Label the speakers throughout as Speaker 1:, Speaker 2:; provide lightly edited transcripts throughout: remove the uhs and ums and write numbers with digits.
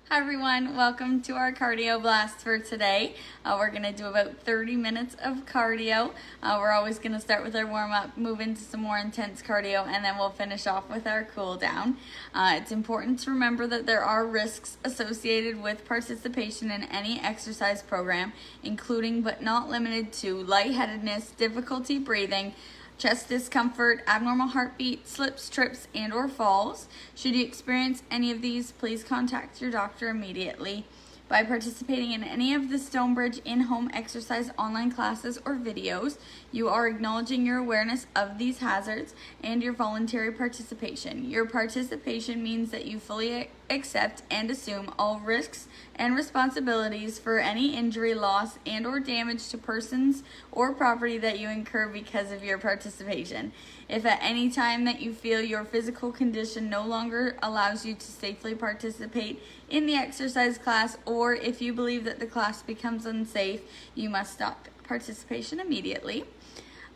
Speaker 1: Hi everyone, welcome to our cardio blast for today. We're going to do about 30 minutes of cardio. We're always going to start with our warm-up, move into some more intense cardio, and then we'll finish off with our cool down. It's important to remember that there are risks associated with participation in any exercise program, including but not limited to lightheadedness, difficulty breathing, chest discomfort, abnormal heartbeat, slips, trips, and or falls. Should you experience any of these, please contact your doctor immediately. By participating in any of the Stonebridge In Home Exercise online classes or videos, you are acknowledging your awareness of these hazards and your voluntary participation. Your participation means that you fully accept and assume all risks and responsibilities for any injury, loss, and or damage to persons or property that you incur because of your participation. If at any time that you feel your physical condition no longer allows you to safely participate in the exercise class, or if you believe that the class becomes unsafe, you must stop participation immediately.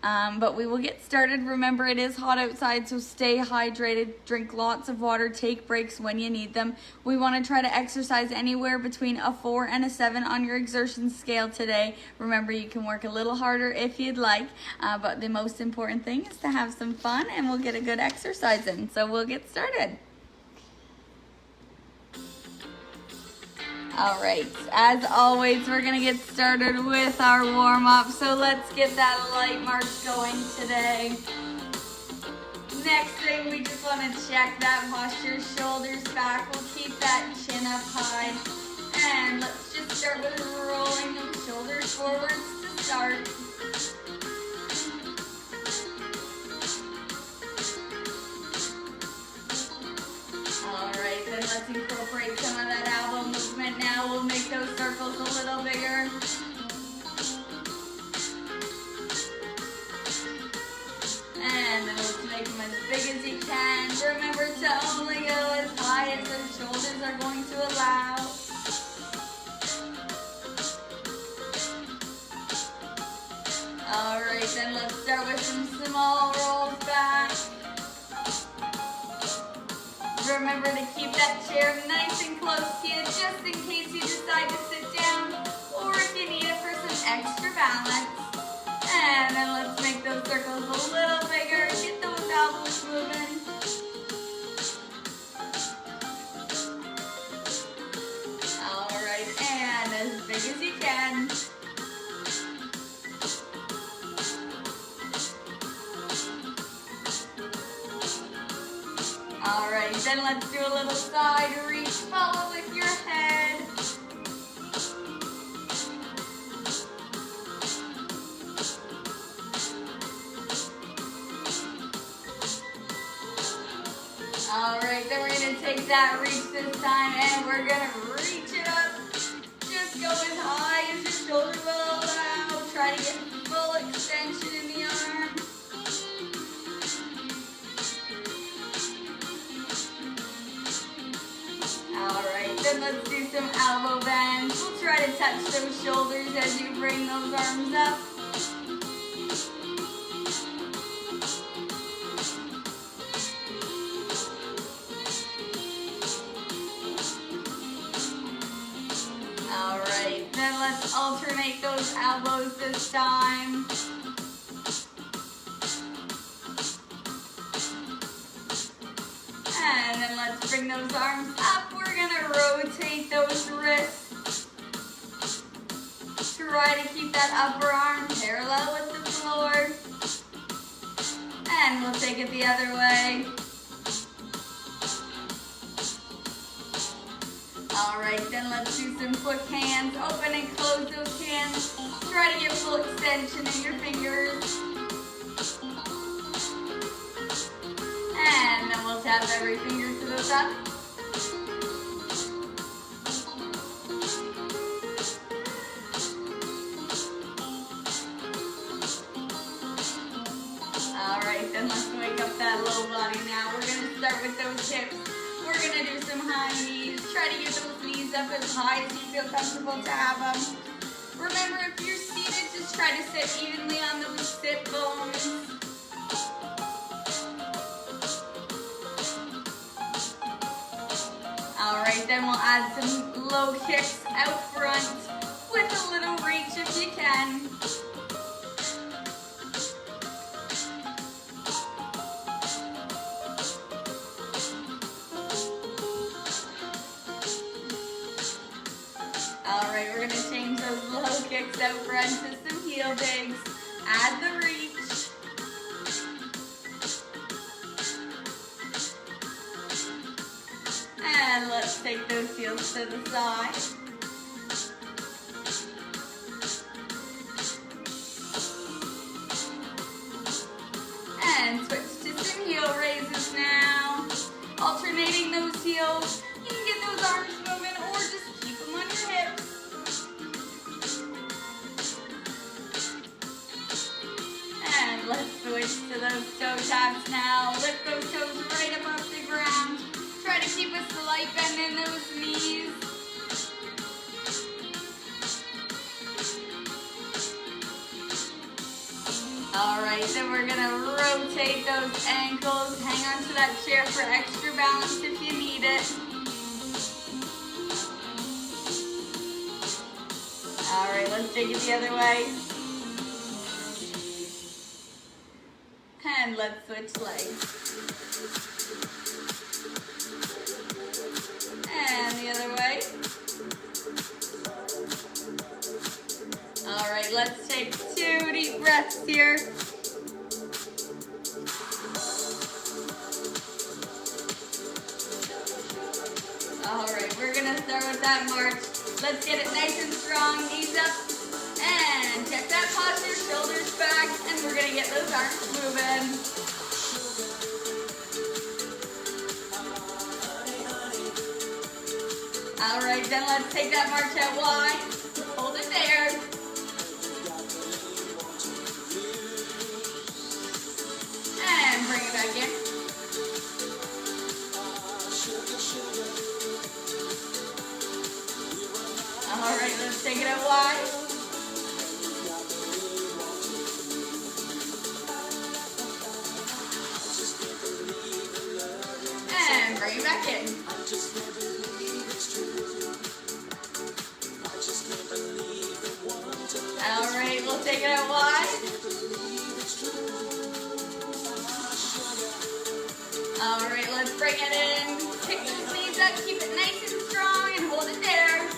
Speaker 1: But we will get started. Remember, it is hot outside, so stay hydrated, drink lots of water, take breaks when you need them. We want to try to exercise anywhere between a 4 and a 7 on your exertion scale today. Remember, you can work a little harder if you'd like, but the most important thing is to have some fun, and we'll get a good exercise in. So we'll get started. All right, as always, we're gonna get started with our warm-up. So let's get that light march going today. Next thing, we just wanna check that posture, shoulders back. We'll keep that chin up high. And let's just start with rolling those shoulders forwards to start. All right, then let's incorporate some of that elbow movement now. We'll make those circles a little bigger. And then let's make them as big as you can. Remember to only go as high as those shoulders are going to allow. All right, then let's start with some small rolls back. Remember to keep that chair nice and close to you just in case you decide to sit down or if you need it for some extra balance. And then let's make those circles a little bigger. Get those elbows moving. Alright, and as big as you can. Alright, then let's do a little side reach, follow with your head. Alright, then we're going to take that reach this time and we're going to reach it up. Just go as high as your shoulder will allow. Try to get full extension in the arm. Alright, then let's do some elbow bends. We'll try to touch those shoulders as you bring those arms up. Alright, then let's alternate those elbows this time. And then let's bring those arms up. We're gonna rotate those wrists. Try to keep that upper arm parallel with the floor. And we'll take it the other way. Alright, then let's do some quick hands. Open and close those hands. Try to get full extension in your fingers. And then we'll tap every finger to the top. Alright, then let's wake up that low body now. We're going to start with those hips. We're going to do some high knees. Try to get those knees up as high as you feel comfortable to have them. Remember, if you're seated, just try to sit evenly on those sit bones. Alright, right, then we'll add some low kicks out front with a little reach if you can. All right, we're gonna change those low kicks out front to some heel digs. Add the reach. And let's take those heels to the side. And switch to some heel raises now. Alternating those heels. You can get those arms moving or just keep them on your hips. And let's switch to those toe taps now. Lift those toes right above the ground. Try to keep a slight bend in those knees. All right, then we're gonna rotate those ankles. Hang on to that chair for extra balance if you need it. All right, let's take it the other way. And let's switch legs. And the other way. All right, let's take 2 deep breaths here. All right, we're gonna start with that march. Let's get it nice and strong, knees up. And check that posture, shoulders back, and we're gonna get those arms moving. All right, then let's take that march out wide. Hold it there. And bring it back in. All right, let's take it out wide. And bring it back in. All right, we'll take it out wide. All right, let's bring it in. Pick those knees up, keep it nice and strong, and hold it there.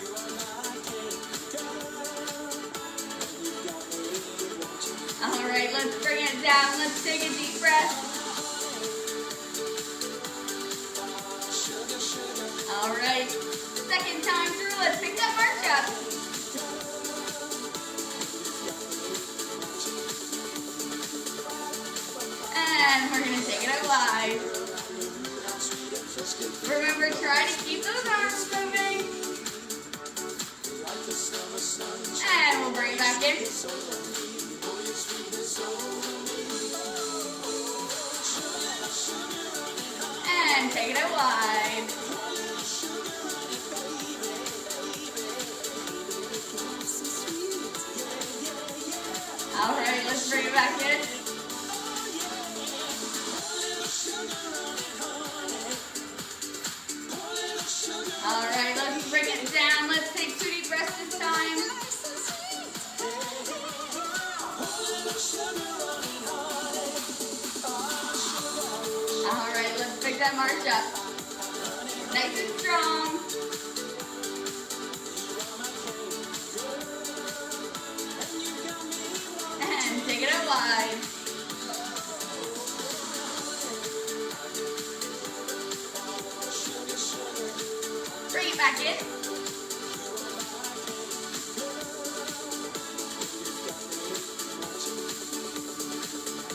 Speaker 1: All right, let's bring it down. Let's take a deep breath. All right, second time through, let's pick that march up. And we're gonna take it out wide. Remember, try to keep those arms moving. And we'll bring it back in. And take it out wide. All right, let's bring it back in. All right, let's bring it down. Let's take 2 deep breaths this time. All right, let's pick that march up. Nice and strong. And take it out wide. Bring it back in.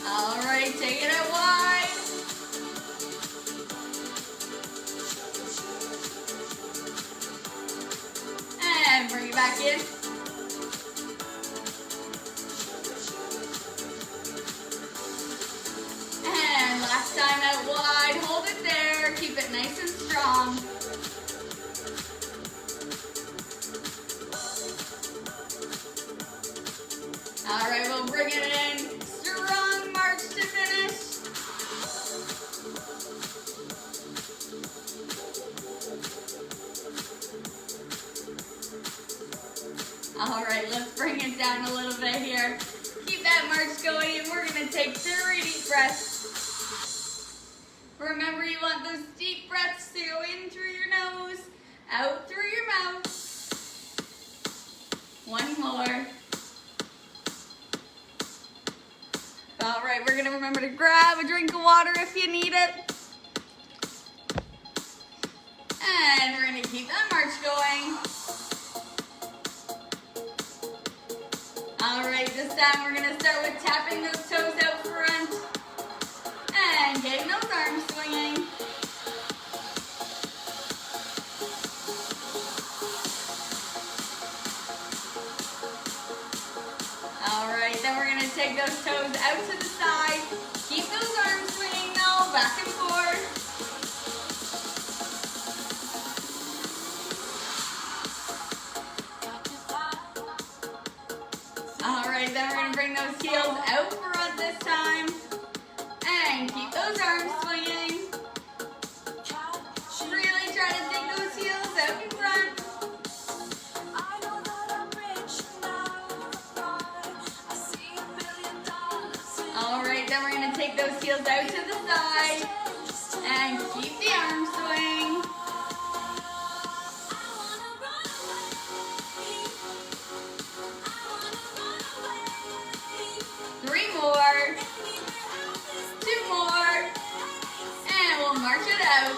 Speaker 1: All right, take it out wide. And bring it back in. And last time out wide, hold it there, keep it nice and strong. All right, we'll bring it in. Strong march to finish. All right, let's bring it down a little bit here. Keep that march going, and we're gonna take 3 deep breaths. Remember, you want those deep breaths to go in through your nose, out through your mouth. 1 more. All right, we're gonna remember to grab a drink of water if you need it. And we're gonna keep that march going. All right, this time we're gonna start with tapping those toes out front and getting those arms swinging. All right, then we're gonna take those toes out to the side. Keep those arms swinging though, back and forth. All right, then we're gonna bring those heels out front this time. And keep those arms swinging. Really try to take those heels out in front. All right, then we're gonna take those heels out to the side and keep the arms swing. Three more, 2 more, and we'll march it out.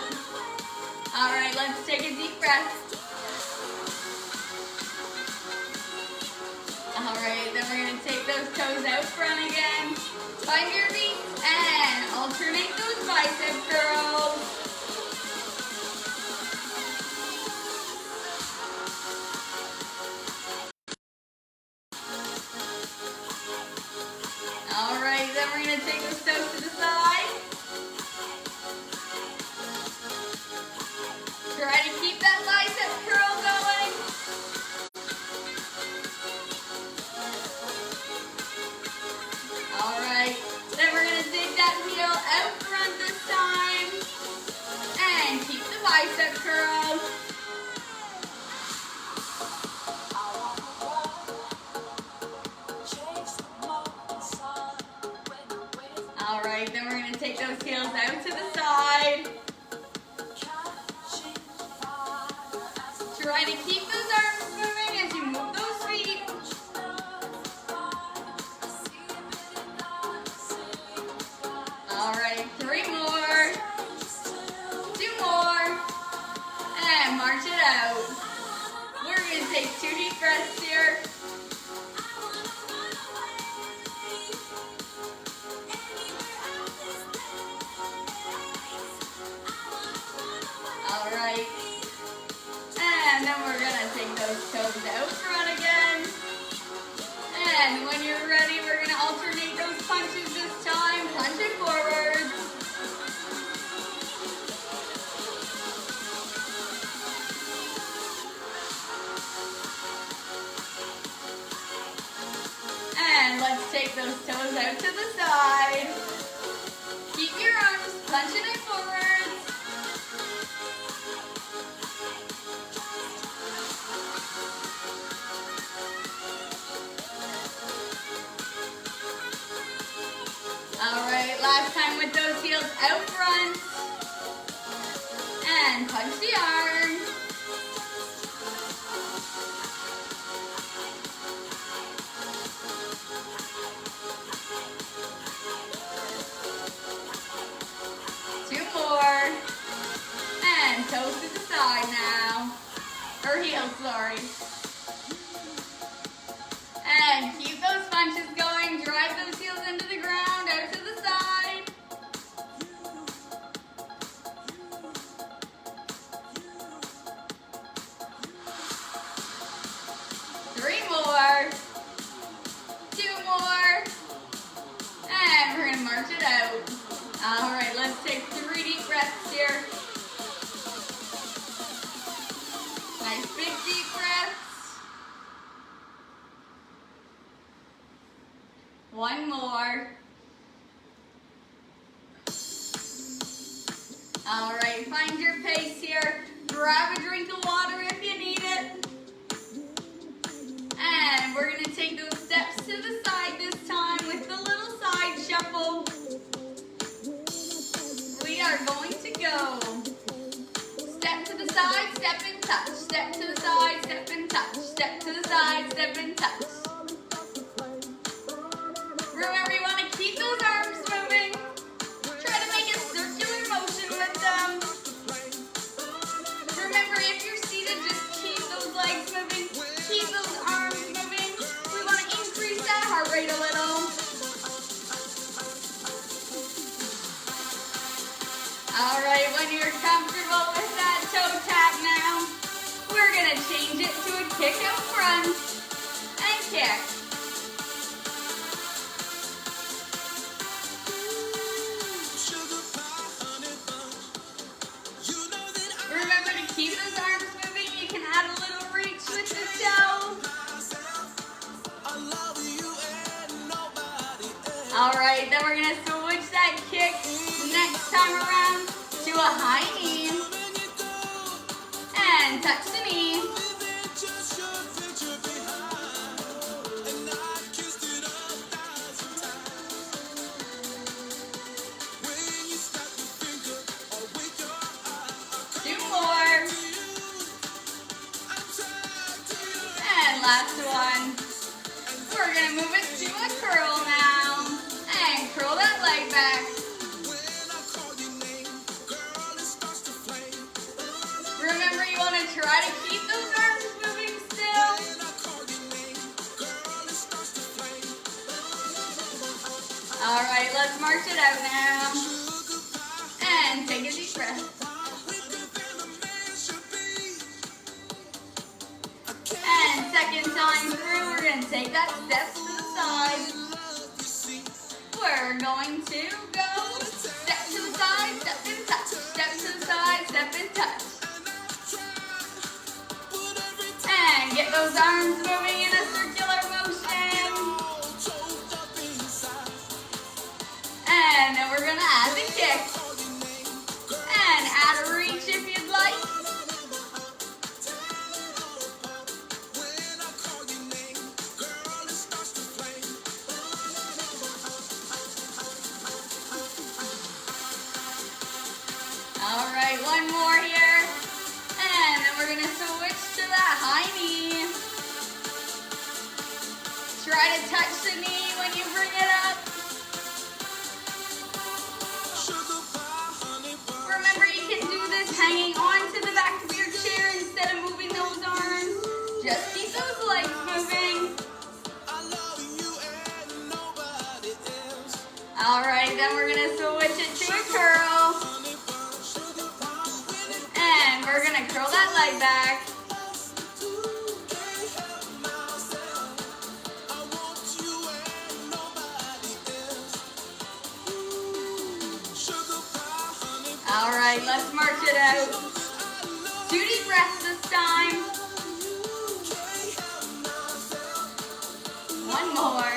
Speaker 1: All right, let's take a deep breath. All right, then we're gonna take those toes out front again. Find your feet and alternate those bicep curls. All right, then we're gonna take those toes to the side. Try to keep that bicep curl going. All right, then we're gonna take that heel out front this time and keep the bicep curl. All right, then we're gonna take those heels out to the side. Try to keep those arms moving as you move those feet. All right, 3 more, 2 more, and march it out. We're gonna take 2 deep breaths here. All right, and then we're gonna take those toes out front again. And when you're ready, we're gonna alternate those punches this time, punching forwards. And let's take those toes out to the side. Keep your arms punching it forwards. All right, last time with those heels out front. And punch the arms. Two more. And toes to the side now. Or heels, sorry. And keep those punches going. Drive those heels into the ground, out to the side. Three more. Two more. And we're gonna march it out. All right, let's take 3 deep breaths here. Nice big deep breaths. 1 more. All right, find your pace here. Grab a drink of water if you need it. step to the side, step and touch, step to the side, step and touch. Remember, you want to keep those arms moving. Try to make a circular motion with them. Remember, if you're seated, just keep those legs moving, keep those arms moving. We want to increase that heart rate a little. All right, when you're comfortable with that toe tap now, we're going to change it to a kick out front and kick. Remember to keep those arms moving. You can add a little reach with the toe. All right, then we're going to switch that kick next time around to a high knee. And touch the knee. Two more. And last one. We're going to move it to a curl now. And curl that leg back. Remember, you want to try to keep those arms moving still. All right, let's march it out now. And take a deep breath. And second time through, we're going to take that step to the side. We're going to go step to the side, step and touch. Step to the side, step and touch. And get those arms moving in a circular motion. And then we're going to add the kick. And add a reach if you'd like. All right, one more here. And then we're going to switch to that high knee. Try to touch the knee when you bring it up. Remember, you can do this hanging onto the back of your chair instead of moving those arms. Just keep those legs moving. All right, then we're going to switch it to a curl. And we're going to curl that leg back. All right, let's march it out. 2 deep breaths this time. One more.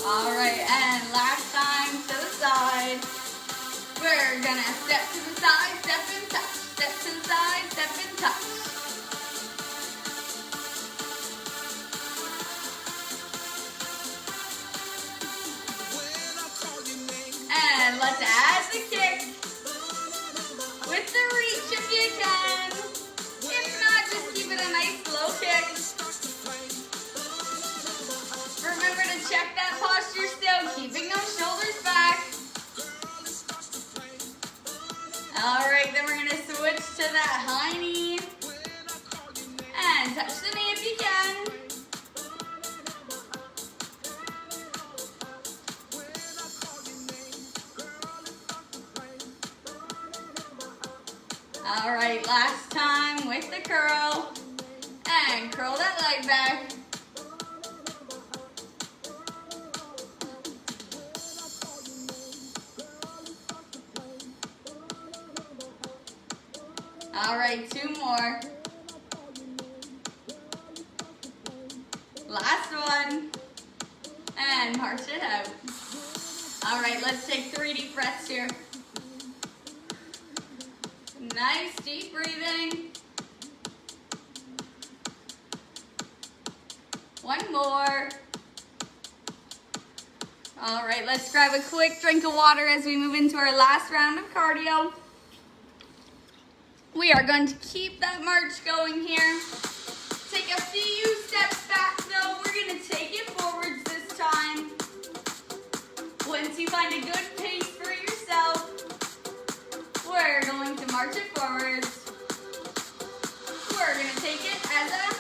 Speaker 1: All right, and last time to the side. We're gonna step to the side, step and touch. Step to the side, step and touch. And let's add the kick with the reach if you can. If not, just keep it a nice low kick. Remember to check that posture still, keeping those shoulders back. All right, then we're going to switch to that high knee. And touch the knee if you can. All right, last time with the curl. And curl that leg back. All right, 2 more. Last one. And march it out. All right, let's take 3 deep breaths here. Nice deep breathing. One more. All right, let's grab a quick drink of water as we move into our last round of cardio. We are going to keep that march going here. Take a few steps back though. We're going to take it forwards this time. Once you find a good pace for yourself, we're going to march it forwards. We're going to take it as a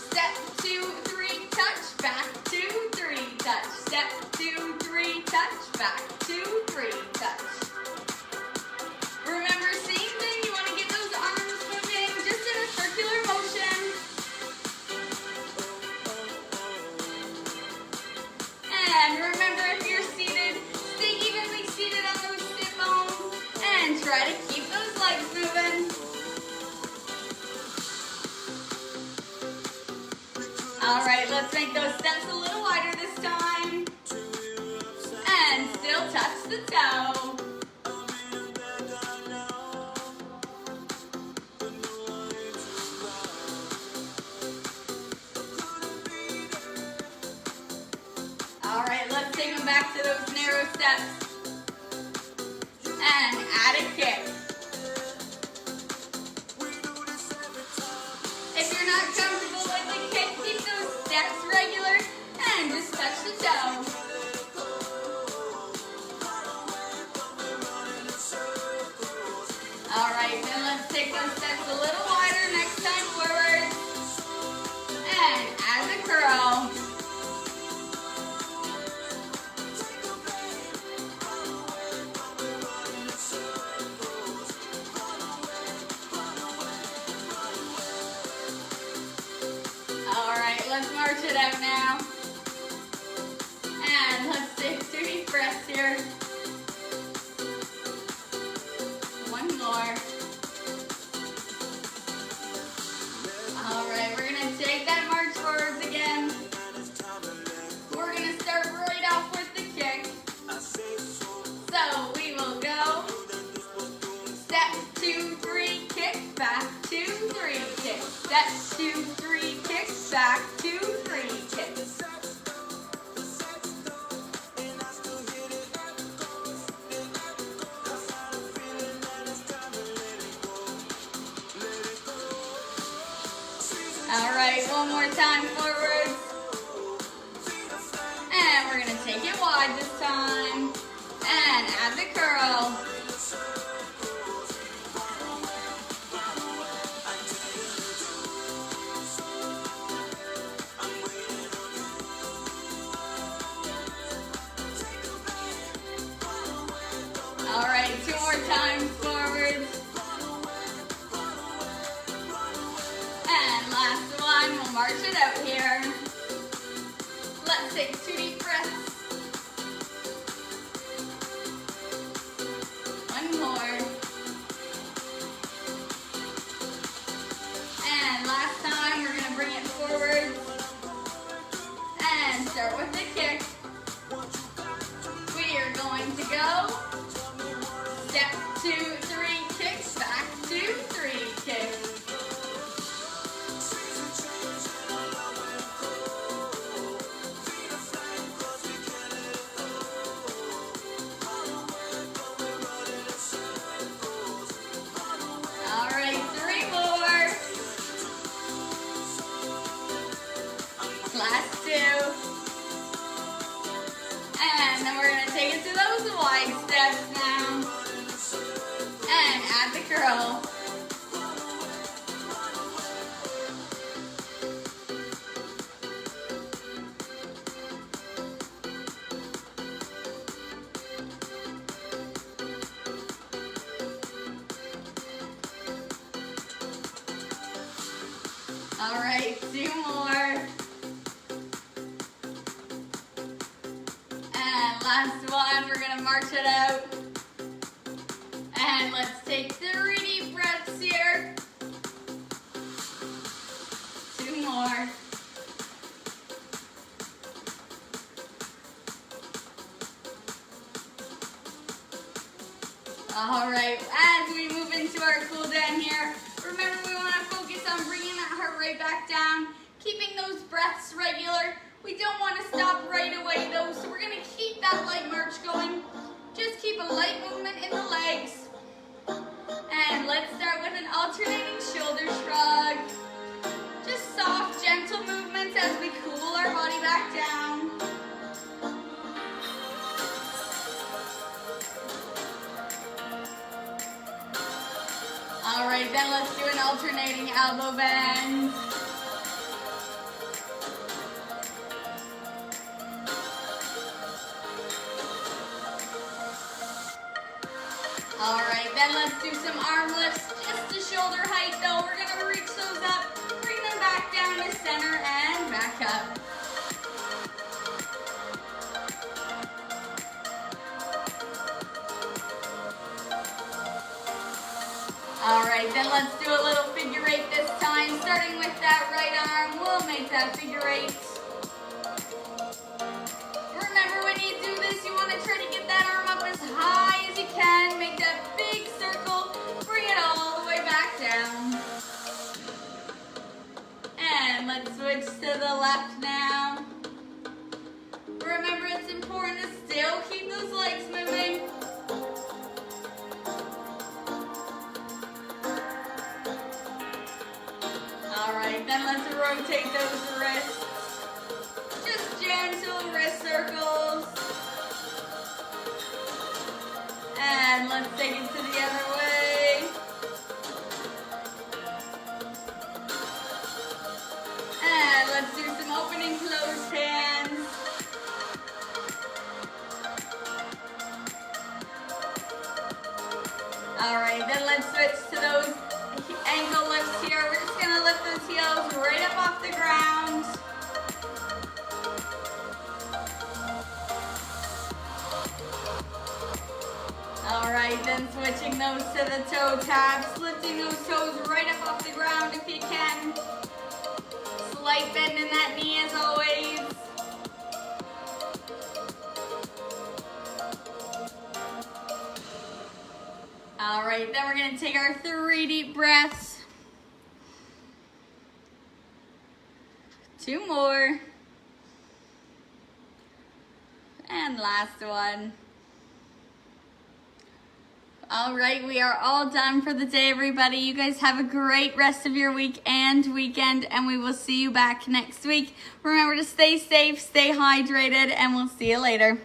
Speaker 1: step, 2, 3, touch, back, 2, 3, touch. Step, 2, 3, touch, back, 2, 3, touch. Remember, same thing, you want to get those arms moving just in a circular motion. And remember, if you're seated, stay evenly seated on those sit bones and try to keep those legs moving. All right, let's make those steps a little wider this time. And still touch the toe. All right, let's take them back to those narrow steps. And add a kick. If you're not comfortable with the kick, keep those steps regular and just touch the toe. All right, then let's take those steps a little wider next time forward. And add the curl. All right, let's march it out now. And let's take 2 deep breaths here. One more. All right, we're gonna take that march forwards again. We're gonna start right off with the kick. So we will go step, 2, 3, kick, back, 2, 3, kick. Step, 2, 3, kick, back, 2, 3, kick. All right, one more time forward. And we're gonna take it wide this time. And add the curl. All right, 2 more times forward. And last one, we'll march it out here. Let's take 2 deep breaths. One more. And last time, we're gonna bring it forward. And start with the kick. We are going to go step, 2, 3, kick, back, 2, 3, kick. All right, 3 more. Last 2. And then we're gonna take it to those wide steps now. And add the curl. All right, 2 more. And last one, we're gonna march it out. And let's take 3 deep breaths here. 2 more. All right, as we move into our cool down here, remember we want to focus on bringing that heart rate back down, keeping those breaths regular. We don't want to stop right away though, so we're going to keep that light march going. Just keep a light movement in the legs. And let's start with an alternating shoulder shrug. Just soft, gentle movements as we cool our body back down. All right, then let's do an alternating elbow bend. All right, then let's do some arm lifts, just to shoulder height though. We're gonna reach those up, bring them back down to center and back up. All right, then let's do a little figure eight this time. Starting with that right arm, we'll make that figure eight. Remember, when you do this, you want to try to get that arm up as high as you can. Make that big circle, bring it all the way back down. And let's switch to the left now. Remember, it's important to still keep those legs moving. Alright, then let's rotate those wrists. Just gentle wrist circles. And let's take it to the other way. And let's do some opening closed hands. Alright, then let's switch to those ankle lifts here. We're just going to lift those heels right up off the ground. Alright, then switching those to the toe taps, lifting those toes right up off the ground if you can. Slight bend in that knee as always. Alright, then we're going to take our 3 deep breaths. 2 more. And last one. Alright, we are all done for the day, everybody. You guys have a great rest of your week and weekend, and we will see you back next week. Remember to stay safe, stay hydrated, and we'll see you later.